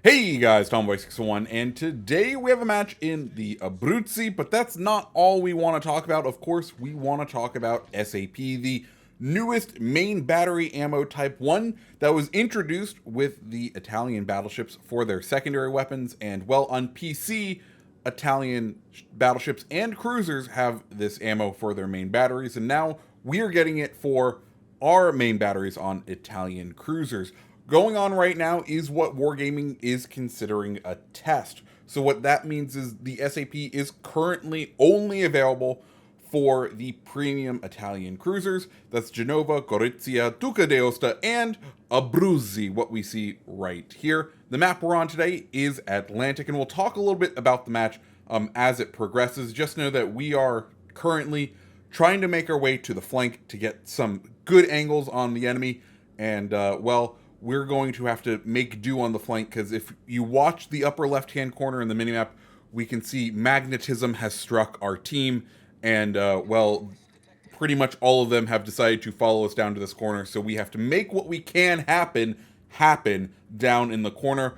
Hey guys, Tomboy601, and today we have a match in the Abruzzi, but that's not all we want to talk about. Of course, we want to talk about SAP, the newest main battery ammo Type 1 that was introduced with the Italian battleships for their secondary weapons, and well, on PC, Italian battleships and cruisers have this ammo for their main batteries, and now we are getting it for our main batteries on Italian cruisers. Going on right now is what Wargaming is considering a test. So what that means is the SAP is currently only available for the premium Italian cruisers. That's Genova, Gorizia, Duca d'Aosta, and Abruzzi, what we see right here. The map we're on today is Atlantic, and we'll talk a little bit about the match as it progresses. Just know that we are currently trying to make our way to the flank to get some good angles on the enemy, and we're going to have to make do on the flank, because if you watch the upper left-hand corner in the minimap, we can see magnetism has struck our team, and, pretty much all of them have decided to follow us down to this corner, so we have to make what we can happen down in the corner,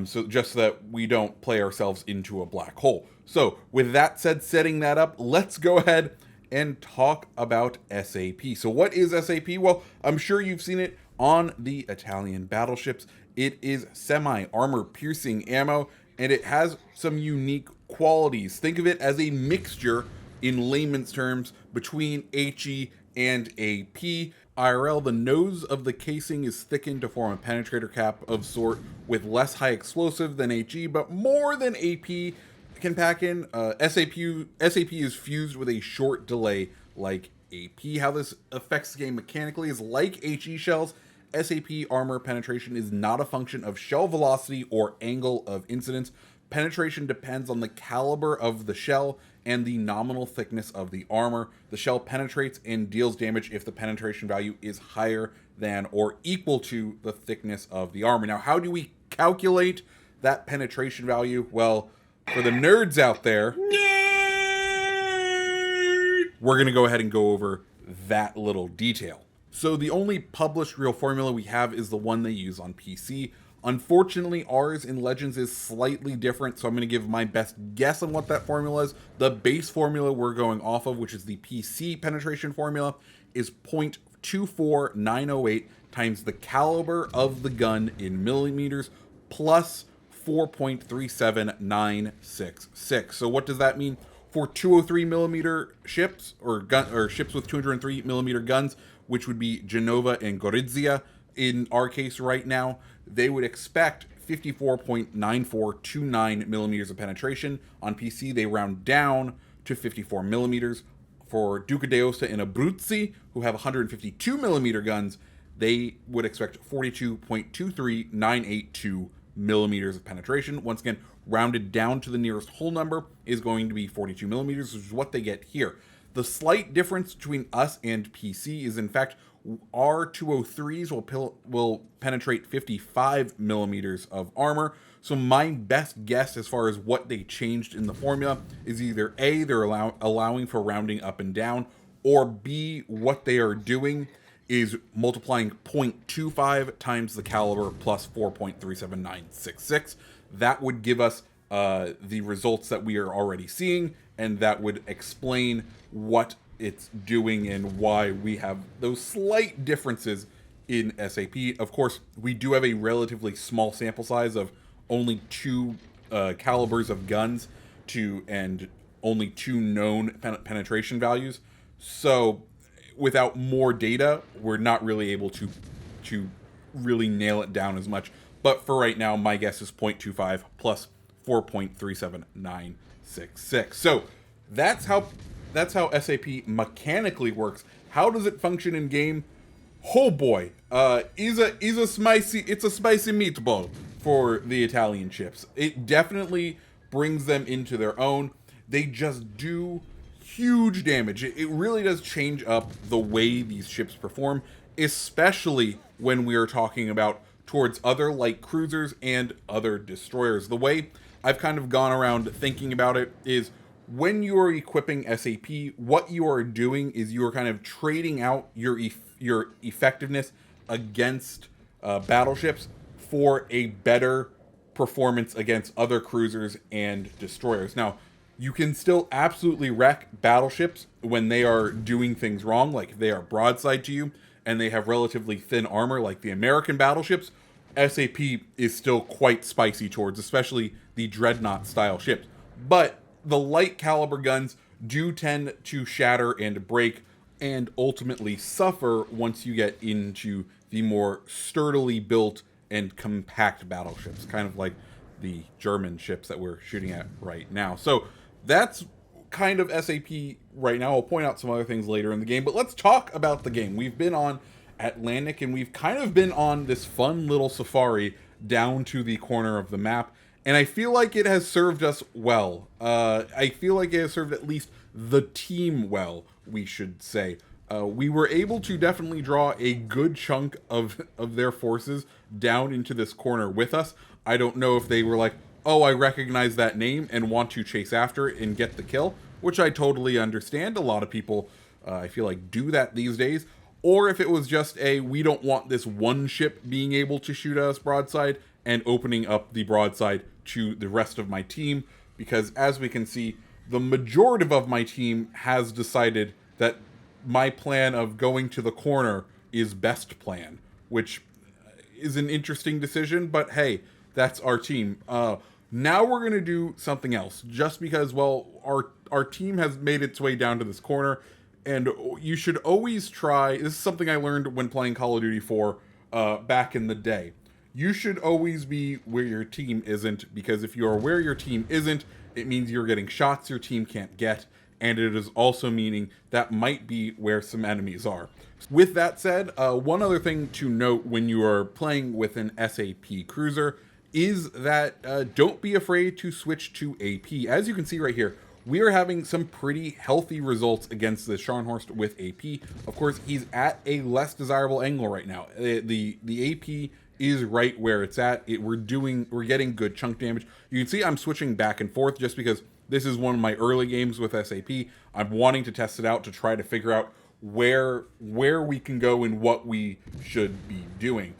so just so that we don't play ourselves into a black hole. So, with that said, setting that up, let's go ahead and talk about SAP. So what is SAP? Well, I'm sure you've seen it on the Italian battleships. It is semi-armor piercing ammo, and it has some unique qualities. Think of it as a mixture, in layman's terms, between HE and AP. IRL, the nose of the casing is thickened to form a penetrator cap of sort with less high explosive than HE, but more than AP can pack in. SAP is fused with a short delay like AP. How this affects the game mechanically is like HE shells. SAP armor penetration is not a function of shell velocity or angle of incidence. Penetration depends on the caliber of the shell and the nominal thickness of the armor. The shell penetrates and deals damage if the penetration value is higher than or equal to the thickness of the armor. Now, how do we calculate that penetration value? Well, for the nerds out there, we're going to go ahead and go over that little detail. So the only published real formula we have is the one they use on PC. Unfortunately, ours in Legends is slightly different, so I'm going to give my best guess on what that formula is. The base formula we're going off of, which is the PC penetration formula, is 0.24908 times the caliber of the gun in millimeters plus 4.37966. So what does that mean? For 203 millimeter ships, or ships with 203 millimeter guns, which would be Genova and Gorizia in our case right now, they would expect 54.9429 millimeters of penetration. On PC, they round down to 54 millimeters. For Duca d'Aosta and Abruzzi, who have 152 millimeter guns, they would expect 42.23982 millimeters of penetration. Once again, rounded down to the nearest whole number is going to be 42 millimeters, which is what they get here. The slight difference between us and PC is, in fact, our 203s will penetrate 55 millimeters of armor. So my best guess as far as what they changed in the formula is either A, they're allowing for rounding up and down, or B, what they are doing is multiplying 0.25 times the caliber plus 4.37966. That would give us the results that we are already seeing, and that would explain what it's doing and why we have those slight differences in SAP. Of course, we do have a relatively small sample size of only 2 calibers of guns and only 2 known penetration values. So without more data, we're not really able to really nail it down as much. But for right now, my guess is 0.25 plus 4.37966. So that's how SAP mechanically works. How does it function in game? Oh boy, it's a spicy meatball for the Italian ships. It definitely brings them into their own. They just do huge damage. It really does change up the way these ships perform, especially when we are talking about towards other light cruisers and other destroyers. The way I've kind of gone around thinking about it is, when you are equipping SAP, what you are doing is you are kind of trading out your effectiveness against battleships for a better performance against other cruisers and destroyers. Now, you can still absolutely wreck battleships when they are doing things wrong, like if they are broadside to you and they have relatively thin armor, like the American battleships. SAP is still quite spicy towards, especially the Dreadnought style ships. But the light caliber guns do tend to shatter and break and ultimately suffer once you get into the more sturdily built and compact battleships, kind of like the German ships that we're shooting at right now. So that's kind of SAP right now. I'll point out some other things later in the game, but let's talk about the game. We've been on Atlantic, and we've kind of been on this fun little safari down to the corner of the map, and I feel like it has served us well. I feel like it has served at least the team well, we should say. We were able to definitely draw a good chunk of their forces down into this corner with us. I don't know if they were like, oh, I recognize that name and want to chase after it and get the kill, which I totally understand. A lot of people, I feel like, do that these days. Or if it was just a, we don't want this one ship being able to shoot us broadside and opening up the broadside to the rest of my team. Because as we can see, the majority of my team has decided that my plan of going to the corner is best plan, which is an interesting decision, but hey, that's our team. Now we're going to do something else, just because, well, our team has made its way down to this corner. And you should always try, this is something I learned when playing Call of Duty 4 back in the day. You should always be where your team isn't, because if you are where your team isn't, it means you're getting shots your team can't get, and it is also meaning that might be where some enemies are. With that said, one other thing to note when you are playing with an SAP cruiser is that don't be afraid to switch to AP. As you can see right here, we are having some pretty healthy results against the Scharnhorst with AP. Of course, he's at a less desirable angle right now. The AP is right where it's at. We're getting good chunk damage. You can see I'm switching back and forth just because this is one of my early games with SAP. I'm wanting to test it out to try to figure out where we can go and what we should be doing.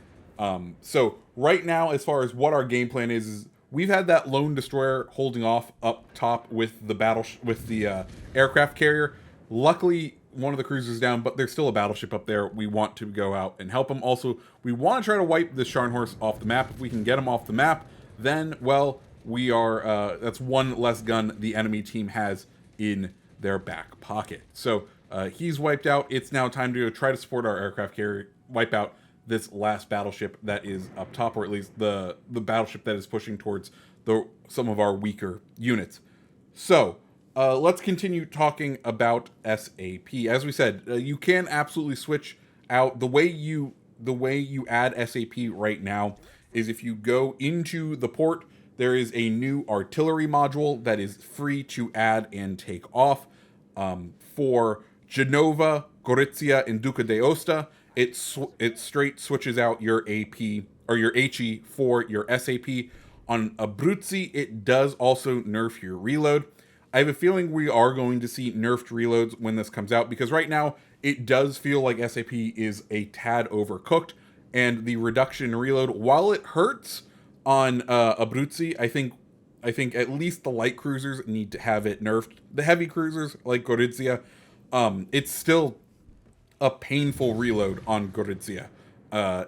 So right now, as far as what our game plan is we've had that lone destroyer holding off up top with the aircraft carrier. Luckily, one of the cruisers down, but there's still a battleship up there. We want to go out and help them. Also, we want to try to wipe the Scharnhorst off the map. If we can get them off the map, then, well, we are, that's one less gun the enemy team has in their back pocket. So he's wiped out. It's now time to try to support our aircraft carrier, wipe out this last battleship that is up top, or at least the battleship that is pushing towards some of our weaker units. So let's continue talking about SAP. As we said, you can absolutely switch out. The way you add SAP right now is if you go into the port, there is a new artillery module that is free to add and take off for Genova, Gorizia, and Duca d'Aosta. It straight switches out your AP or your HE for your SAP. On Abruzzi, it does also nerf your reload. I have a feeling we are going to see nerfed reloads when this comes out, because right now it does feel like SAP is a tad overcooked, and the reduction in reload, while it hurts on Abruzzi, I think at least the light cruisers need to have it nerfed. The heavy cruisers like Gorizia, it's still a painful reload on Gorizia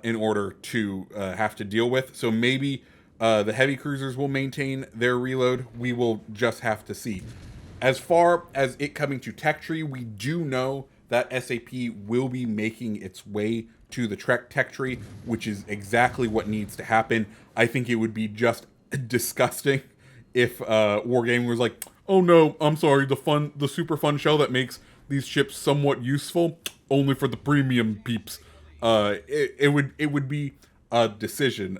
in order to have to deal with. So maybe the heavy cruisers will maintain their reload. We will just have to see. As far as it coming to tech tree, we do know that SAP will be making its way to the tech tree, which is exactly what needs to happen. I think it would be just disgusting if Wargaming was like, oh no, I'm sorry, the super fun shell that makes these ships somewhat useful, only for the premium peeps. It would be a decision.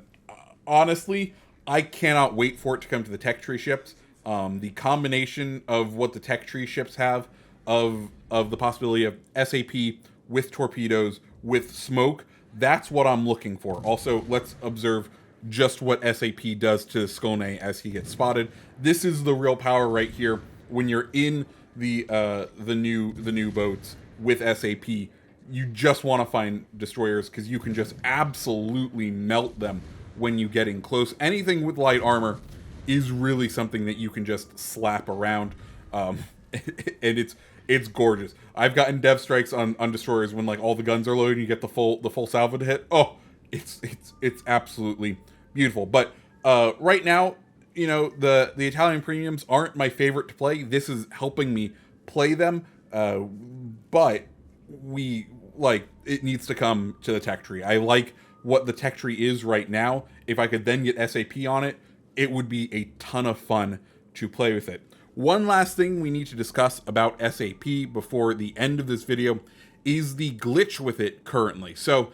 Honestly, I cannot wait for it to come to the tech tree ships. The combination of what the tech tree ships have, of the possibility of SAP with torpedoes, with smoke, that's what I'm looking for. Also, let's observe just what SAP does to Skone as he gets spotted. This is the real power right here. When you're in the new boats with SAP, you just want to find destroyers, because you can just absolutely melt them when you get in close. Anything with light armor is really something that you can just slap around, and it's gorgeous. I've gotten dev strikes on destroyers when like all the guns are loaded and you get the full salvo to hit. Oh, it's absolutely beautiful. But right now, you know, the Italian premiums aren't my favorite to play. This is helping me play them, but it needs to come to the tech tree. I like what the tech tree is right now. If I could then get SAP on it, it would be a ton of fun to play with it. One last thing we need to discuss about SAP before the end of this video is the glitch with it currently. So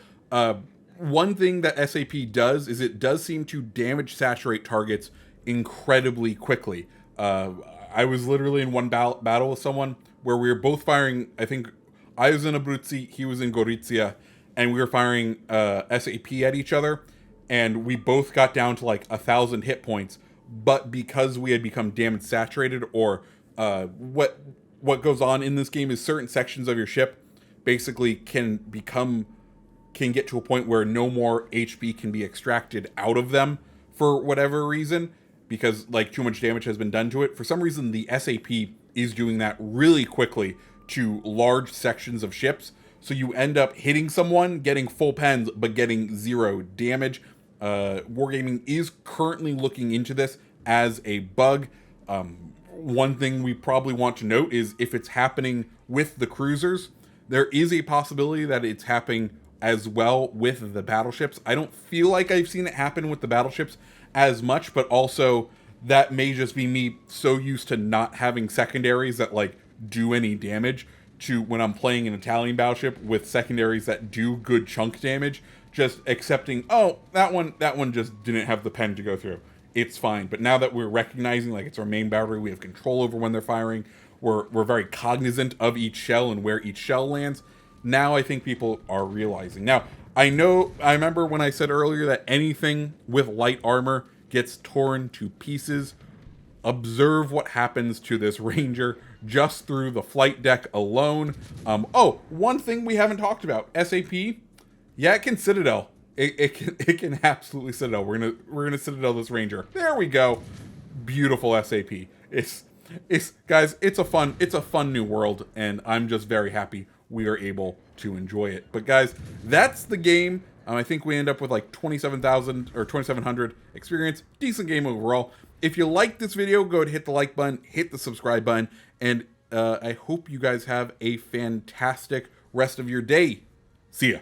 one thing that SAP does is it does seem to damage saturate targets incredibly quickly. I was literally in one battle with someone where we were both firing, I think I was in Abruzzi, he was in Gorizia, and we were firing SAP at each other, and we both got down to like 1,000 hit points, but because we had become damage saturated, or what goes on in this game is certain sections of your ship basically can get to a point where no more HP can be extracted out of them for whatever reason, because like too much damage has been done to it. For some reason, the SAP is doing that really quickly to large sections of ships. So you end up hitting someone, getting full pens, but getting 0 damage. Wargaming is currently looking into this as a bug. One thing we probably want to note is if it's happening with the cruisers, there is a possibility that it's happening as well with the battleships. I don't feel like I've seen it happen with the battleships as much, but also that may just be me so used to not having secondaries that like do any damage to when I'm playing an Italian battleship with secondaries that do good chunk damage, just accepting, oh, that one just didn't have the pen to go through. It's fine. But now that we're recognizing like it's our main battery, we have control over when they're firing, we're very cognizant of each shell and where each shell lands. Now I think people are realizing. Now, I remember when I said earlier that anything with light armor gets torn to pieces. Observe what happens to this Ranger just through the flight deck alone. Oh, one thing we haven't talked about, SAP. Yeah, it can Citadel. It can absolutely Citadel. We're gonna Citadel this Ranger. There we go. Beautiful SAP. It's guys, it's a fun new world, and I'm just very happy we are able to enjoy it. But guys, that's the game. I think we end up with like 27,000 or 2,700 experience. Decent game overall. If you like this video, go ahead and hit the like button, hit the subscribe button, and I hope you guys have a fantastic rest of your day. See ya.